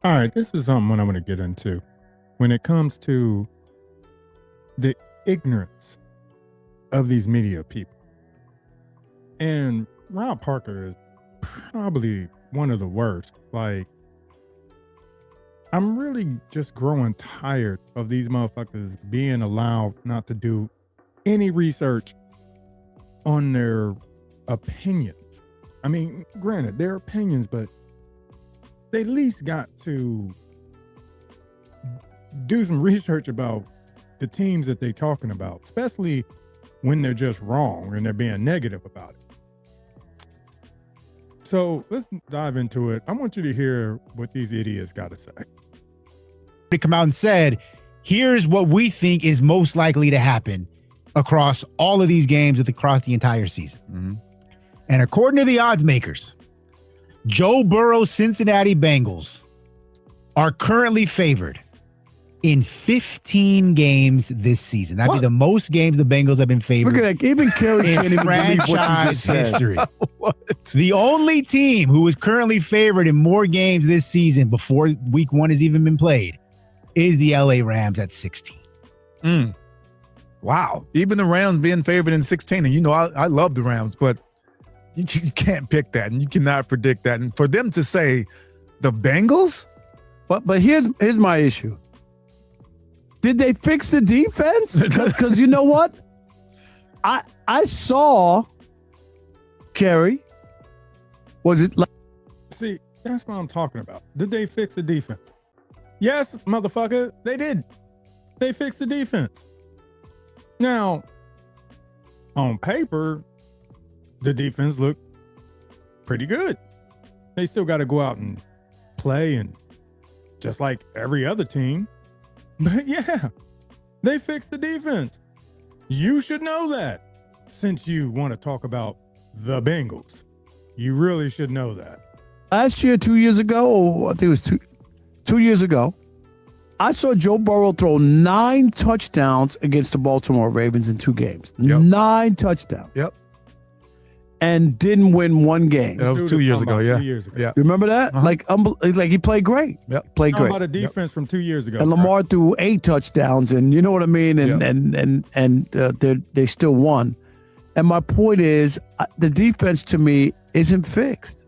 All right, this is something I want to get into when it comes to the ignorance of these media people. And Rob Parker is probably one of the worst. Like, I'm really just growing tired of these motherfuckers being allowed not to do any research on their opinions. I mean, granted, they're opinions, but they at least got to do some research about the teams that they're talking about, especially when they're just wrong and they're being negative about it. So let's dive into it. I want you to hear what these idiots got to say. They come out and said, here's what we think is most likely to happen across all of these games across the entire season. Mm-hmm. And according to the odds makers, Joe Burrow's Cincinnati Bengals are currently favored in 15 games this season. That'd be the most games the Bengals have been favored. Look at that. Even Kerry can't in even believe what you franchise just said. history. The only team who is currently favored in more games this season before week 1 has even been played is the LA Rams at 16. Wow. Even the Rams being favored in 16. And I love the Rams, but you can't pick that and you cannot predict that. And for them to say the Bengals? But here's my issue. Did they fix the defense? Because you know what? I saw Kerry. Was it like? See, that's what I'm talking about. Did they fix the defense? Yes, motherfucker, they did. They fixed the defense. Now, on paper, the defense looked pretty good. They still got to go out and play, and just like every other team. But yeah, they fixed the defense. You should know that. Since you want to talk about the Bengals, you really should know that. Last year, 2 years ago, or I think it was 2 years ago, I saw Joe Burrow throw 9 touchdowns against the Baltimore Ravens in 2 games. Yep. 9 touchdowns. Yep. And didn't win 1 game. That was 2 years ago. Yeah. 2 years ago. Yeah. You remember that? Uh-huh. Like he played great. Yep. Played How great. about a defense from 2 years ago? And Lamar threw 8 touchdowns, and you know what I mean. And they still won. And my point is, the defense to me isn't fixed.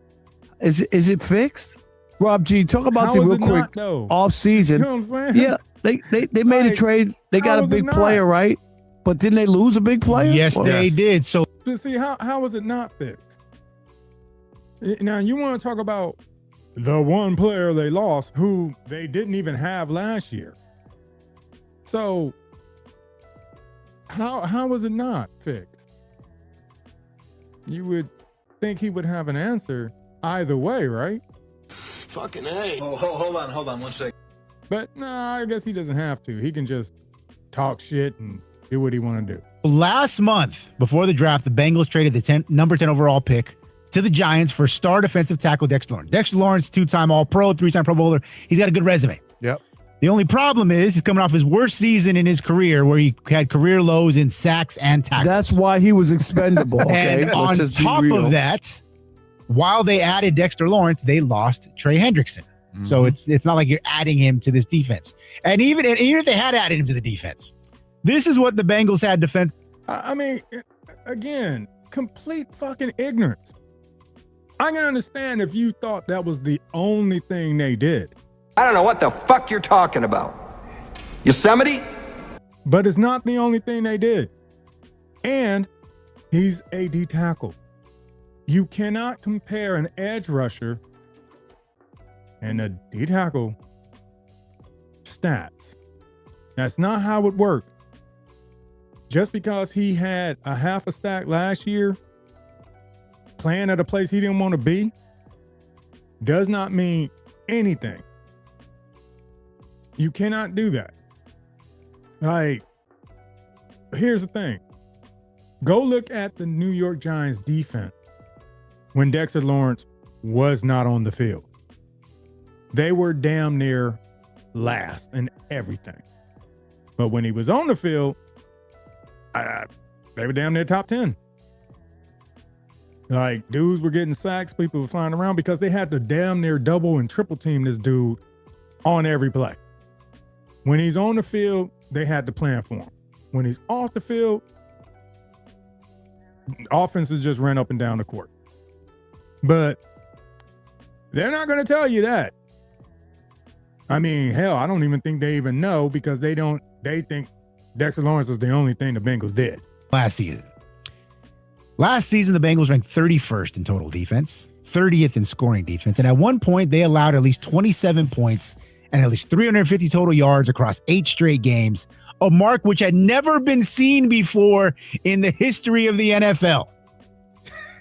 Is it fixed? Rob G, talk about How the is real it quick not, though? off season. You know what I'm saying? Yeah, they made a Like, trade. They got how a is it big not? player, right? But didn't they lose a big player? Yes, Or- they did. So But see, how was it not fixed? Now, you want to talk about the one player they lost who they didn't even have last year. So, how was it not fixed? You would think he would have an answer either way, right? Fucking A. Oh, hold on 1 second. But nah, I guess he doesn't have to. He can just talk shit and do what he want to do. last month, before the draft, the Bengals traded the number 10 overall pick to the Giants for star defensive tackle Dexter Lawrence. Dexter Lawrence, 2-time All-Pro, 3-time Pro Bowler. He's got a good resume. Yep. The only problem is he's coming off his worst season in his career, where he had career lows in sacks and tackles. That's why he was expendable. Okay? And on Let's just be top real. of that, while they added Dexter Lawrence, they lost Trey Hendrickson. Mm-hmm. So it's not like you're adding him to this defense. And even if they had added him to the defense, this is what the Bengals had defense. I mean, again, complete fucking ignorance. I can understand if you thought that was the only thing they did. I don't know what the fuck you're talking about. Yosemite? But it's not the only thing they did. And he's a D tackle. You cannot compare an edge rusher and a D tackle stats. That's not how it works. Just because he had a half a stack last year, playing at a place he didn't want to be, does not mean anything. You cannot do that. Like, here's the thing. Go look at the New York Giants defense when Dexter Lawrence was not on the field. They were damn near last in everything. But when he was on the field, they were damn near top 10. Like, dudes were getting sacks, people were flying around because they had to damn near double and triple team this dude on every play. When he's on the field, they had to plan for him. When he's off the field, offenses just ran up and down the court. But they're not going to tell you that. I mean, hell, I don't even think they even know because they think Dexter Lawrence is the only thing the Bengals did. Last season, the Bengals ranked 31st in total defense, 30th in scoring defense. And at one point, they allowed at least 27 points and at least 350 total yards across 8 straight games, a mark which had never been seen before in the history of the NFL.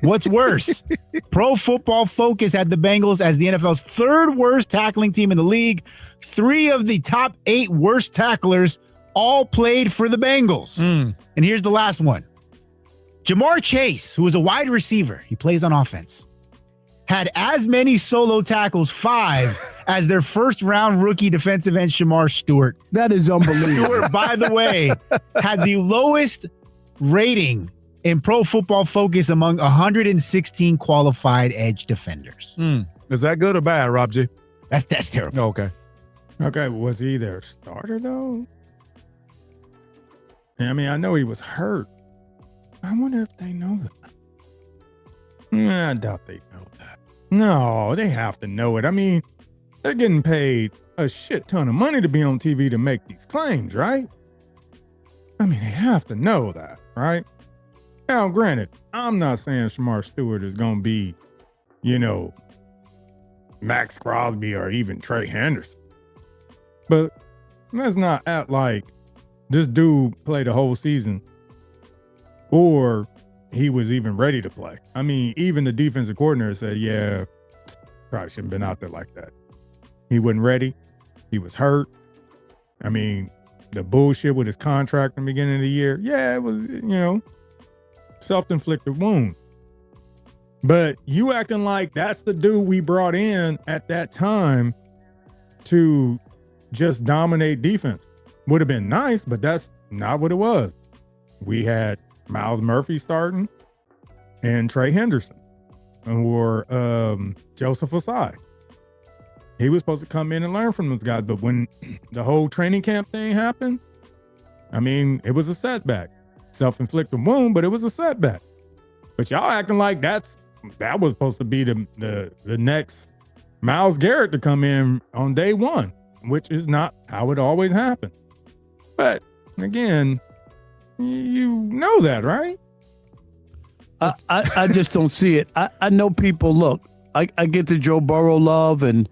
What's worse, Pro Football Focus had the Bengals as the NFL's 3rd worst tackling team in the league. 3 of the top 8 worst tacklers all played for the Bengals. And here's the last one. Jamar Chase, who is a wide receiver, he plays on offense, had as many solo tackles, 5, as their first-round rookie defensive end, Shamar Stewart. That is unbelievable. Stewart, by the way, had the lowest rating in Pro Football Focus among 116 qualified edge defenders. Is that good or bad, Rob G? That's terrible. Okay. Okay, was he their starter, though? I mean, I know he was hurt. I wonder if they know that. I doubt they know that. No, they have to know it. I mean, they're getting paid a shit ton of money to be on TV to make these claims, right? I mean, they have to know that, right? Now, granted, I'm not saying Shamar Stewart is going to be, Max Crosby or even Trey Henderson. But let's not act like this dude played the whole season or he was even ready to play. I mean, even the defensive coordinator said, yeah, probably shouldn't have been out there like that. He wasn't ready. He was hurt. I mean, the bullshit with his contract in the beginning of the year. Yeah, it was, self-inflicted wound. But you acting like that's the dude we brought in at that time to just dominate defense. Would have been nice, but that's not what it was. We had Miles Murphy starting and Trey Henderson or Joseph Osai. He was supposed to come in and learn from those guys, but when the whole training camp thing happened, I mean, it was a setback. Self-inflicted wound, but it was a setback. But y'all acting like that was supposed to be the next Myles Garrett to come in on day one, which is not how it always happened. But again, you know that, right? I just don't see it. I know people, look, I get the Joe Burrow love and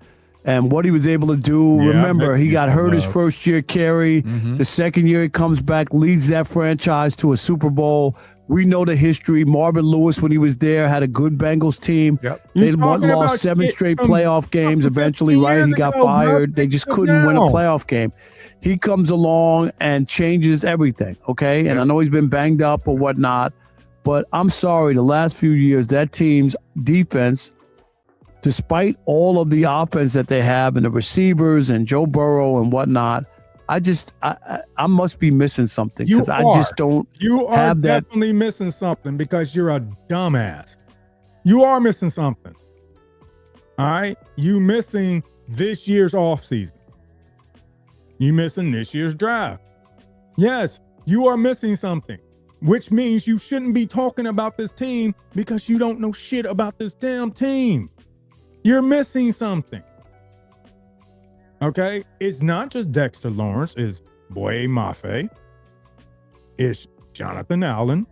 what he was able to do. Yeah, remember, he got hurt his first year carry. The second year he comes back, leads that franchise to a Super Bowl. We know the history. Marvin Lewis, when he was there, had a good Bengals team. Yep. They lost 7 straight playoff games eventually, right? He got fired. They just couldn't win a playoff game. He comes along and changes everything, okay? And I know he's been banged up or whatnot, but I'm sorry, the last few years, that team's defense, despite all of the offense that they have and the receivers and Joe Burrow and whatnot, I must be missing something because I just don't have that. You are definitely missing something because you're a dumbass. You are missing something. All right? You missing this year's offseason. You missing this year's draft. Yes, you are missing something, which means you shouldn't be talking about this team because you don't know shit about this damn team. You're missing something. Okay? It's not just Dexter Lawrence, it's Boye Mafe. It's Jonathan Allen.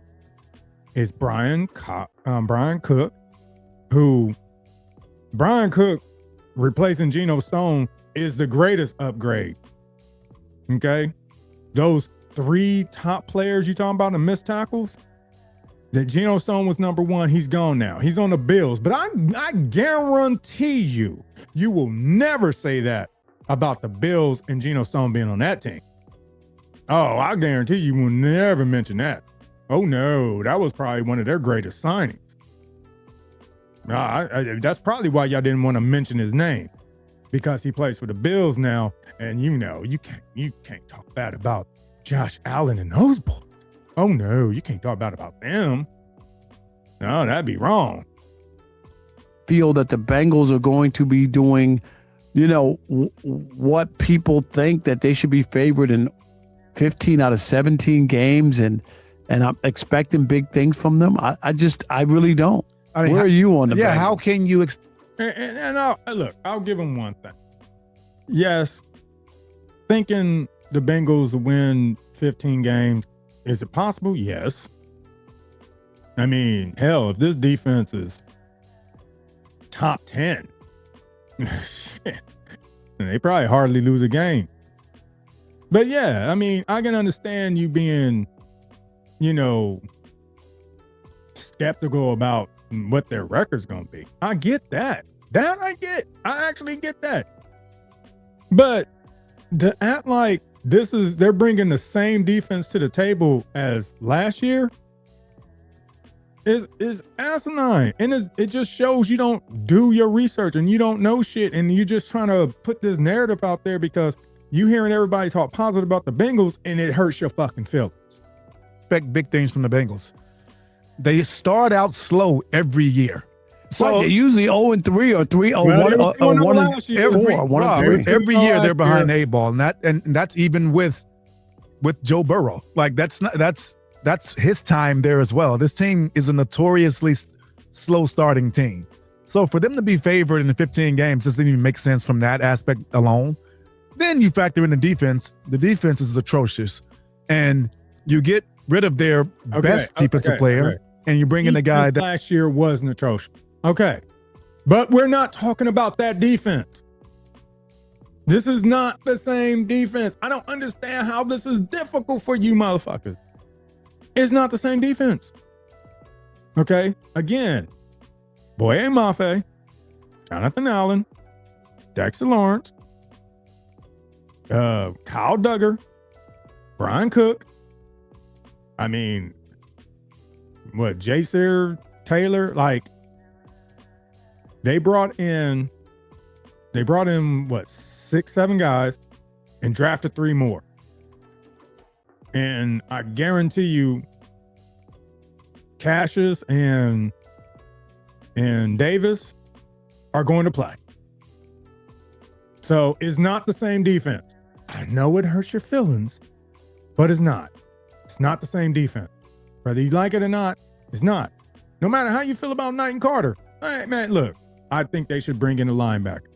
It's Brian Cook, who Brian Cook replacing Geno Stone is the greatest upgrade. Okay? Those 3 top players you talking about in missed tackles, that Geno Stone was number 1. He's gone now. He's on the Bills. But I guarantee you will never say that about the Bills and Geno Stone being on that team. Oh, I guarantee you will never mention that. Oh, no, that was probably one of their greatest signings. That's probably why y'all didn't want to mention his name, because he plays for the Bills now, and you can't talk bad about Josh Allen and those boys. Oh, no, you can't talk bad about them. No, that'd be wrong. Feel that the Bengals are going to be doing what people think that they should be favored in 15 out of 17 games, and I'm expecting big things from them. I really don't. I mean, where are you on the Yeah, Bengals? how can you And I'll give them one thing. Yes, thinking the Bengals win 15 games, is it possible? Yes. I mean, hell, if this defense is top 10, shit, they probably hardly lose a game. But yeah, I mean, I can understand you being, skeptical about what their record's going to be. I get that. I actually get that. But to act like they're bringing the same defense to the table as last year is asinine. And it just shows you don't do your research and you don't know shit. And you're just trying to put this narrative out there because you hearing everybody talk positive about the Bengals and it hurts your fucking feelings. Expect big things from the Bengals. They start out slow every year. So they're usually 0-3 or 3 or 1-4, every year they're behind the 8 ball, and that's even with Joe Burrow. Like that's his time there as well. This team is a notoriously slow starting team. So for them to be favored in the 15 games doesn't even make sense from that aspect alone. Then you factor in the defense. The defense is atrocious, and you get rid of their best defensive player, and you bring in a guy that last year wasn't atrocious. Okay. But we're not talking about that defense. This is not the same defense. I don't understand how this is difficult for you motherfuckers. It's not the same defense. Okay? Again, Boye Mafe, Jonathan Allen, Dexter Lawrence, Kyle Duggar, Brian Cook. I mean, Jason Taylor, they brought in 6-7 guys and drafted 3 more. And I guarantee you Cassius and Davis are going to play. So it's not the same defense. I know it hurts your feelings, but it's not. It's not the same defense. Whether you like it or not, it's not. No matter how you feel about Knight and Carter. Hey, man, look, I think they should bring in a linebacker.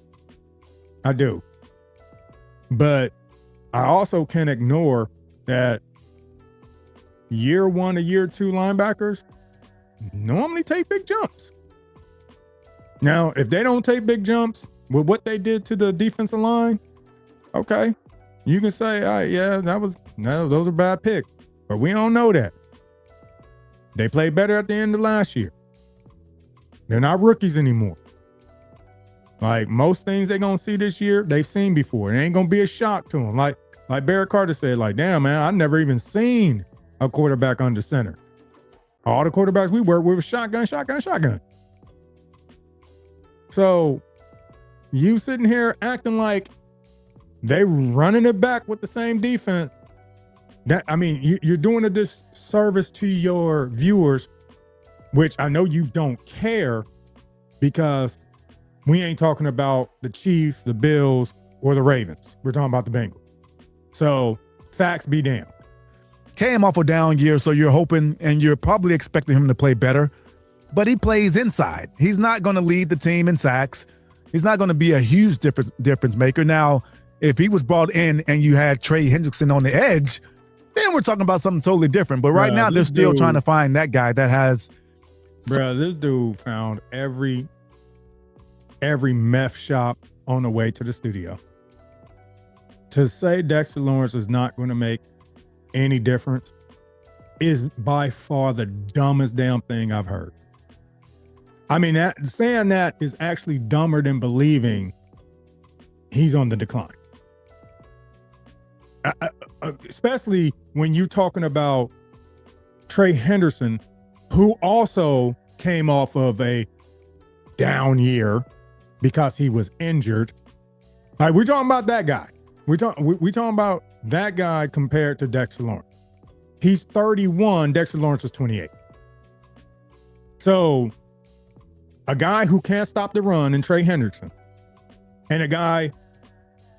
I do. But I also can't ignore that year 1 to year 2 linebackers normally take big jumps. Now, if they don't take big jumps with what they did to the defensive line, okay, you can say, all right, yeah, those are bad picks. But we don't know that. They played better at the end of last year. They're not rookies anymore. Like most things they're going to see this year, they've seen before. It ain't going to be a shock to them. Like Barrett Carter said, damn, man, I never even seen a quarterback under center. All the quarterbacks we work with were shotgun. So you sitting here acting like they running it back with the same defense. You're doing a disservice to your viewers, which I know you don't care because we ain't talking about the Chiefs, the Bills, or the Ravens. We're talking about the Bengals. So facts be damned. came off a down year, so you're hoping and you're probably expecting him to play better, but he plays inside. He's not going to lead the team in sacks. He's not going to be a huge difference maker. Now, if he was brought in and you had Trey Hendrickson on the edge, then we're talking about something totally different. But right now, they're still trying to find that guy that has. Bro, this dude found every meth shop on the way to the studio. To say Dexter Lawrence is not going to make any difference is by far the dumbest damn thing I've heard. I mean, saying that is actually dumber than believing he's on the decline. Especially when you're talking about Trey Henderson, who also came off of a down year because he was injured. Like, we're talking about that guy. We're talking about that guy compared to Dexter Lawrence. He's 31. Dexter Lawrence is 28. So a guy who can't stop the run in Trey Hendrickson And a guy,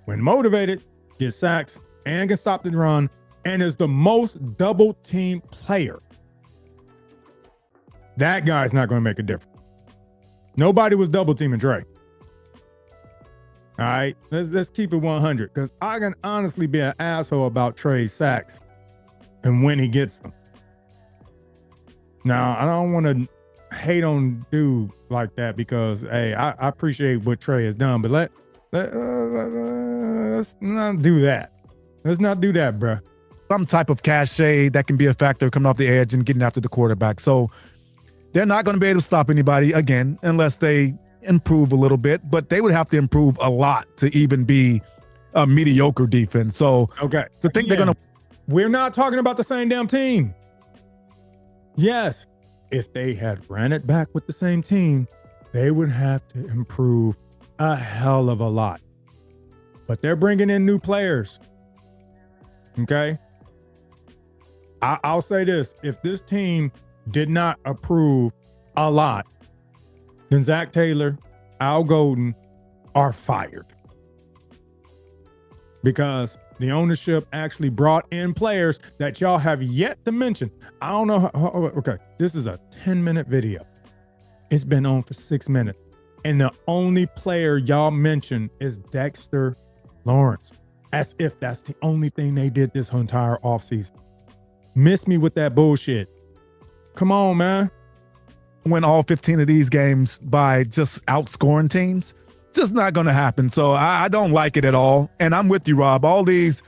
when motivated, gets sacks and can stop the run and is the most double team player. That guy's not going to make a difference. Nobody was double teaming Dre. All right, let's keep it 100 because I can honestly be an asshole about Trey's sacks and when he gets them. Now, I don't want to hate on dude like that because, hey, I appreciate what Trey has done, but let's not do that. Let's not do that, bruh. Some type of cachet that can be a factor coming off the edge and getting after the quarterback. So they're not going to be able to stop anybody again unless they improve a little bit, but they would have to improve a lot to even be a mediocre defense. So okay, to think they're going to. We're not talking about the same damn team. Yes, if they had ran it back with the same team, they would have to improve a hell of a lot. But they're bringing in new players. Okay? I'll say this. If this team did not approve a lot, then Zach Taylor, Al Golden are fired. Because the ownership actually brought in players that y'all have yet to mention. I don't know okay, this is a 10-minute video. It's been on for 6 minutes. And the only player y'all mentioned is Dexter Lawrence. As if that's the only thing they did this entire offseason. Miss me with that bullshit. Come on, man. Win all 15 of these games by just outscoring teams. Just not going to happen. So I don't like it at all. And I'm with you, Rob. All these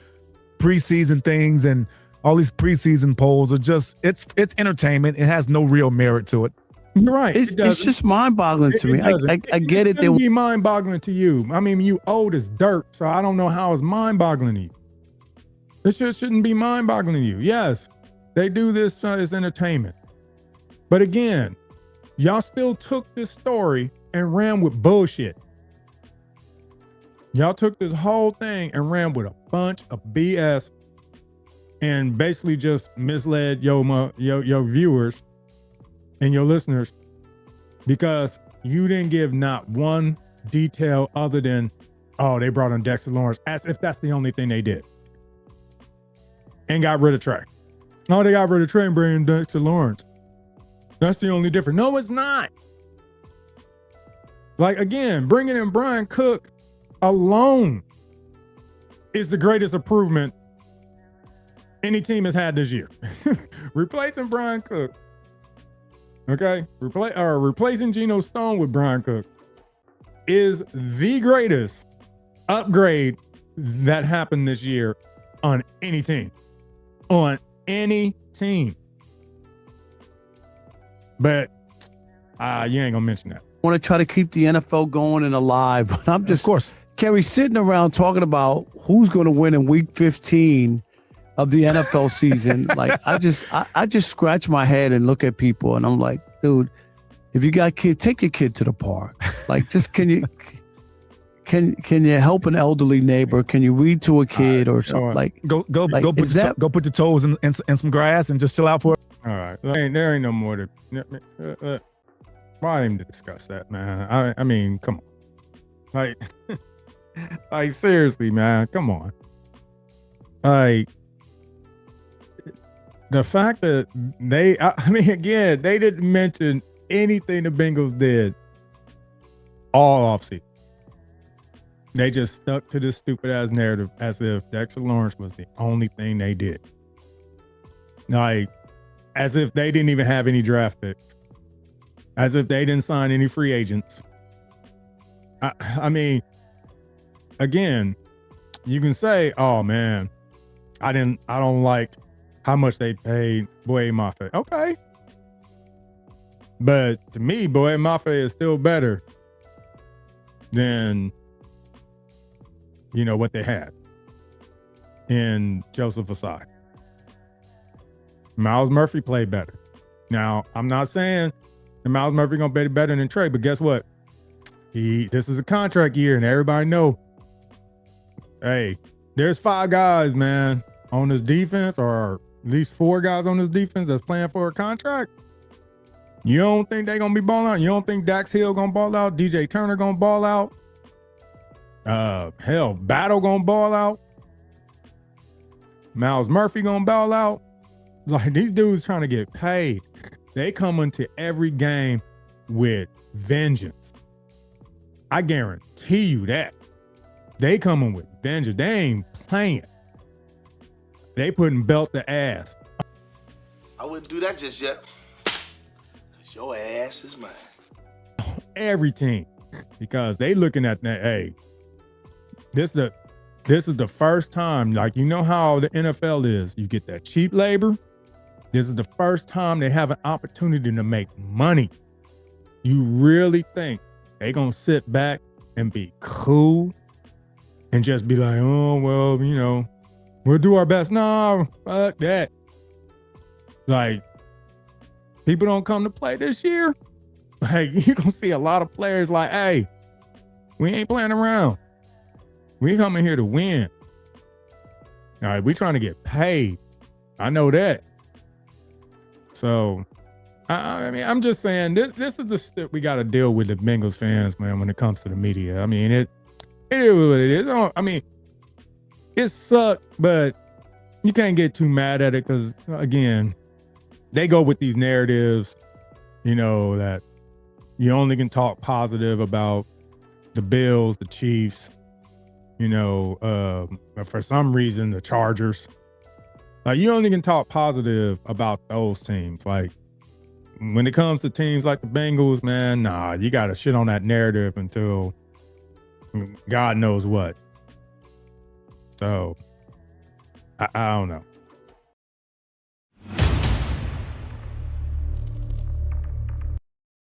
preseason things and all these preseason polls are just, it's entertainment. It has no real merit to it. You're right. It's just mind-boggling to me. I get it. It shouldn't be mind-boggling to you. I mean, you old as dirt, so I don't know how it's mind-boggling to you. It shouldn't be mind-boggling to you. Yes, they do this as entertainment. But again, y'all still took this story and ran with bullshit. Y'all took this whole thing and ran with a bunch of BS and basically just misled your viewers and your listeners because you didn't give not one detail other than, oh, they brought in Dexter Lawrence, as if that's the only thing they did. And got rid of Trey. Oh, they got rid of Trey and brought in Dexter Lawrence. That's the only difference. No, it's not. Like, again, bringing in Brian Cook alone is the greatest improvement any team has had this year. Replacing Brian Cook, okay, replacing Geno Stone with Brian Cook is the greatest upgrade that happened this year on any team. On any team. But you ain't gonna mention that. I want to try to keep the NFL going and alive, but I'm just, of course, Kerry, sitting around talking about who's going to win in week 15 of the NFL season. Like, I just scratch my head and look at people and I'm like, dude, if you got kids, take your kid to the park. Like, just can you help an elderly neighbor? Can you read to a kid or something? Like, go put the toes in some grass and just chill out for it. All right, there ain't no more to. Why even discuss that, man? I mean, come on, like seriously, man, come on. Like, the fact that they didn't mention anything the Bengals did all offseason. They just stuck to this stupid ass narrative as if Dexter Lawrence was the only thing they did. Like, as if they didn't even have any draft picks. As if they didn't sign any free agents. I mean, again, you can say, oh man, I don't like how much they paid Boye Mafe. Okay. But to me, Boye Mafe is still better than, what they had in Joseph Asai. Miles Murphy played better. Now, I'm not saying that Miles Murphy gonna be better than Trey, but guess what? This is a contract year, and everybody know. Hey, there's 5 guys, man, on this defense, or at least 4 guys on this defense that's playing for a contract. You don't think they gonna be balling out? You don't think Dax Hill gonna ball out? DJ Turner gonna ball out? Hell, Battle gonna ball out. Miles Murphy gonna ball out. Like, these dudes trying to get paid. They come into every game with vengeance. I guarantee you that. They coming with vengeance. They ain't playing. They putting belt to ass. I wouldn't do that just yet. 'Cause your ass is mine. Every team. Because they looking at that, hey, this is the first time, like, you know how the NFL is. You get that cheap labor. This is the first time they have an opportunity to make money. You really think they gonna sit back and be cool and just be like, oh, well, you know, we'll do our best. No, fuck that. Like, people don't come to play this year. Like, you're gonna see a lot of players like, hey, we ain't playing around. We coming here to win. All right, we trying to get paid. I know that. So, I mean, I'm just saying, this is the stuff we got to deal with the Bengals fans, man, when it comes to the media. I mean, it is what it is. I mean, it sucked, but you can't get too mad at it because, again, they go with these narratives, you know, that you only can talk positive about the Bills, the Chiefs, you know, for some reason, the Chargers. Like, you only can talk positive about those teams. Like, when it comes to teams like the Bengals, man, nah, you got to shit on that narrative until God knows what. So, I don't know.